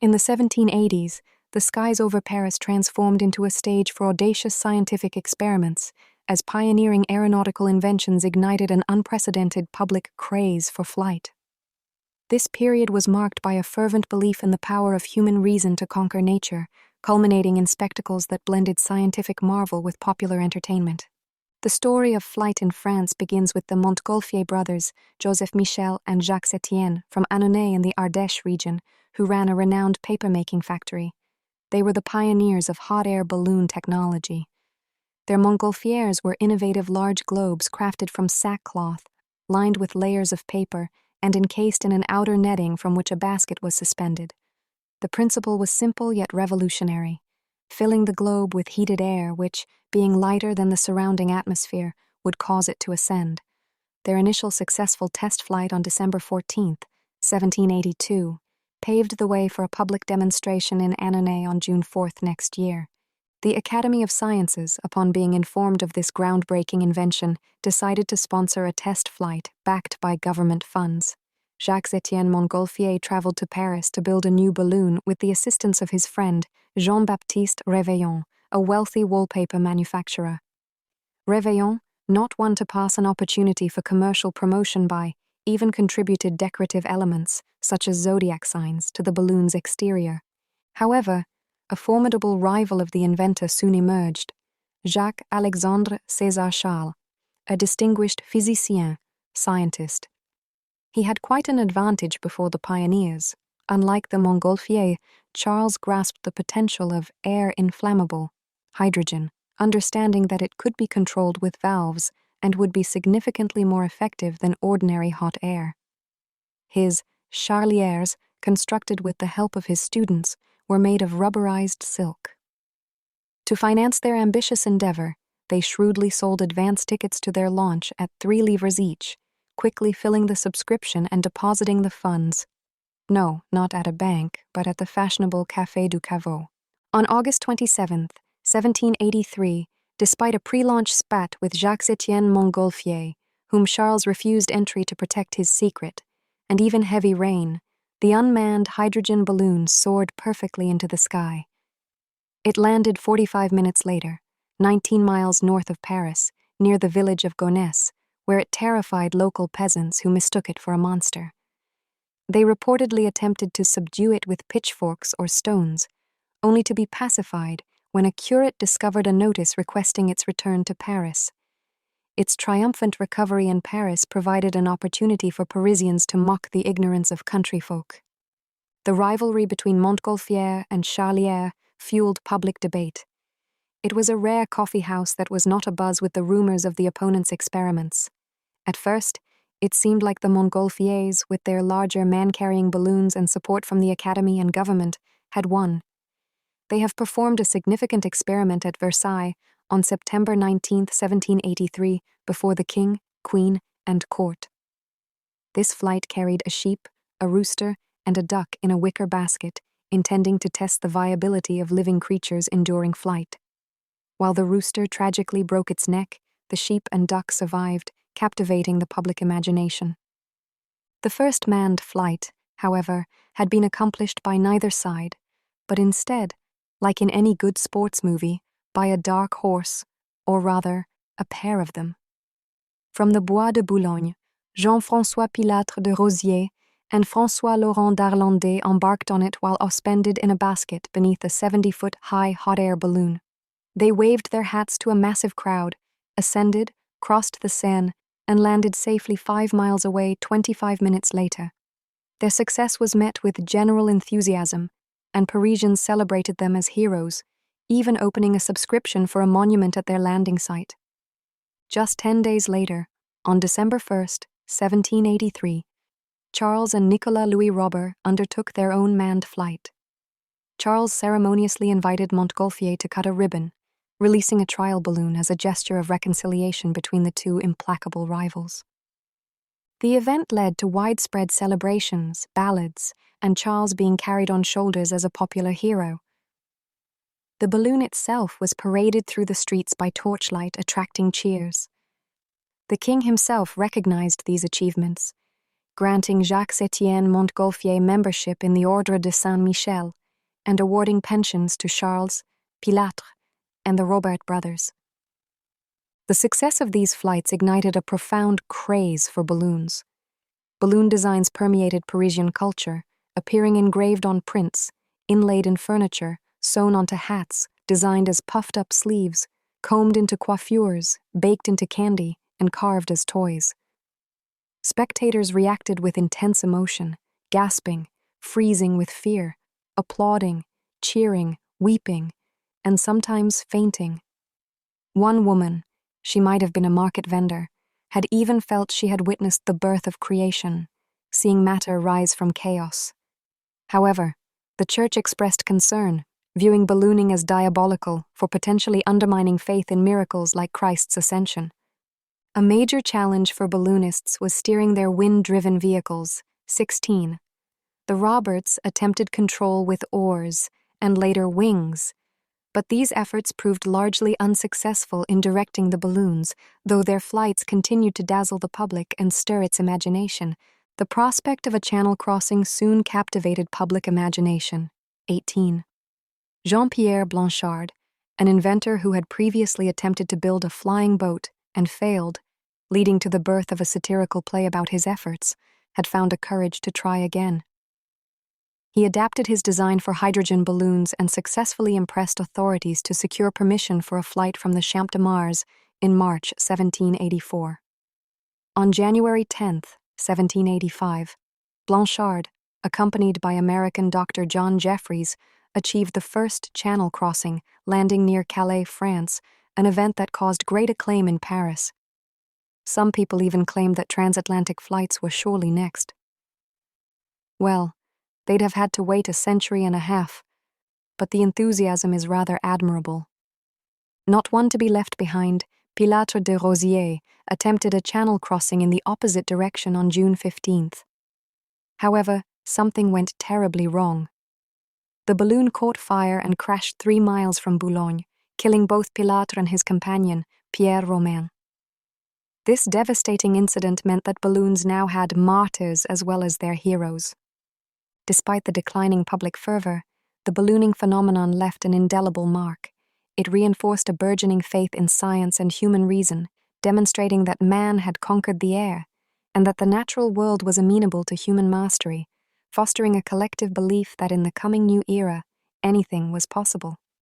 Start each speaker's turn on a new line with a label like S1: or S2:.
S1: In the 1780s, the skies over Paris transformed into a stage for audacious scientific experiments, as pioneering aeronautical inventions ignited an unprecedented public craze for flight. This period was marked by a fervent belief in the power of human reason to conquer nature, culminating in spectacles that blended scientific marvel with popular entertainment. The story of flight in France begins with the Montgolfier brothers, Joseph Michel and Jacques Etienne, from Annonay in the Ardèche region, who ran a renowned paper-making factory. They were the pioneers of hot-air balloon technology. Their Montgolfiers were innovative large globes crafted from sackcloth, lined with layers of paper, and encased in an outer netting from which a basket was suspended. The principle was simple yet revolutionary, filling the globe with heated air which, being lighter than the surrounding atmosphere, would cause it to ascend. Their initial successful test flight on December 14, 1782, paved the way for a public demonstration in Annonay on June 4 next year. The Academy of Sciences, upon being informed of this groundbreaking invention, decided to sponsor a test flight backed by government funds. Jacques-Étienne Montgolfier traveled to Paris to build a new balloon with the assistance of his friend, Jean-Baptiste Réveillon, a wealthy wallpaper manufacturer. Réveillon, not one to pass an opportunity for commercial promotion by, even contributed decorative elements, such as zodiac signs, to the balloon's exterior. However, a formidable rival of the inventor soon emerged, Jacques-Alexandre César Charles, a distinguished physicien, scientist. He had quite an advantage before the pioneers. Unlike the Montgolfier, Charles grasped the potential of air inflammable, hydrogen, understanding that it could be controlled with valves and would be significantly more effective than ordinary hot air. His charlières, constructed with the help of his students, were made of rubberized silk. To finance their ambitious endeavor, they shrewdly sold advance tickets to their launch at 3 livres each, quickly filling the subscription and depositing the funds. No, not at a bank, but at the fashionable Café du Caveau. On August 27, 1783, despite a pre-launch spat with Jacques-Étienne Montgolfier, whom Charles refused entry to protect his secret, and even heavy rain, the unmanned hydrogen balloon soared perfectly into the sky. It landed 45 minutes later, 19 miles north of Paris, near the village of Gonesse, where it terrified local peasants who mistook it for a monster. They reportedly attempted to subdue it with pitchforks or stones, only to be pacified when a curate discovered a notice requesting its return to Paris. Its triumphant recovery in Paris provided an opportunity for Parisians to mock the ignorance of country folk. The rivalry between Montgolfier and Charlière fueled public debate. It was a rare coffee house that was not abuzz with the rumors of the opponents' experiments. At first, it seemed like the Montgolfiers, with their larger man-carrying balloons and support from the Academy and government, had won. They have performed a significant experiment at Versailles on September 19, 1783, before the king, queen, and court. This flight carried a sheep, a rooster, and a duck in a wicker basket, intending to test the viability of living creatures enduring flight. While the rooster tragically broke its neck, the sheep and duck survived, captivating the public imagination. The first manned flight, however, had been accomplished by neither side, but instead, like in any good sports movie, by a dark horse, or rather, a pair of them. From the Bois de Boulogne, Jean-François Pilâtre de Rosiers and François-Laurent d'Arlandais embarked on it while suspended in a basket beneath a 70-foot-high hot-air balloon. They waved their hats to a massive crowd, ascended, crossed the Seine, and landed safely 5 miles away 25 minutes later. Their success was met with general enthusiasm, and Parisians celebrated them as heroes, even opening a subscription for a monument at their landing site. Just 10 days later, on December 1, 1783, Charles and Nicolas Louis Robert undertook their own manned flight. Charles ceremoniously invited Montgolfier to cut a ribbon, releasing a trial balloon as a gesture of reconciliation between the two implacable rivals. The event led to widespread celebrations, ballads, and Charles being carried on shoulders as a popular hero. The balloon itself was paraded through the streets by torchlight, attracting cheers. The king himself recognized these achievements, granting Jacques-Étienne Montgolfier membership in the Ordre de Saint-Michel and awarding pensions to Charles, Pilatre, and the Robert brothers. The success of these flights ignited a profound craze for balloons. Balloon designs permeated Parisian culture, appearing engraved on prints, inlaid in furniture, sewn onto hats, designed as puffed-up sleeves, combed into coiffures, baked into candy, and carved as toys. Spectators reacted with intense emotion, gasping, freezing with fear, applauding, cheering, weeping, and sometimes fainting. One woman, she might have been a market vendor, had even felt she had witnessed the birth of creation, seeing matter rise from chaos. However, the church expressed concern, viewing ballooning as diabolical for potentially undermining faith in miracles like Christ's ascension. A major challenge for balloonists was steering their wind-driven vehicles, 16. The Roberts attempted control with oars and later wings, but these efforts proved largely unsuccessful in directing the balloons, though their flights continued to dazzle the public and stir its imagination. The prospect of a channel crossing soon captivated public imagination. 18. Jean-Pierre Blanchard, an inventor who had previously attempted to build a flying boat and failed, leading to the birth of a satirical play about his efforts, had found a courage to try again. He adapted his design for hydrogen balloons and successfully impressed authorities to secure permission for a flight from the Champ de Mars in March 1784. On January 10, 1785, Blanchard, accompanied by American Dr. John Jeffries, achieved the first channel crossing, landing near Calais, France, an event that caused great acclaim in Paris. Some people even claimed that transatlantic flights were surely next. Well, they'd have had to wait a century and a half, but the enthusiasm is rather admirable. Not one to be left behind, Pilatre de Rosiers attempted a channel crossing in the opposite direction on June 15th. However, something went terribly wrong. The balloon caught fire and crashed 3 miles from Boulogne, killing both Pilatre and his companion, Pierre Romain. This devastating incident meant that balloons now had martyrs as well as their heroes. Despite the declining public fervor, the ballooning phenomenon left an indelible mark. It reinforced a burgeoning faith in science and human reason, demonstrating that man had conquered the air, and that the natural world was amenable to human mastery, fostering a collective belief that in the coming new era, anything was possible.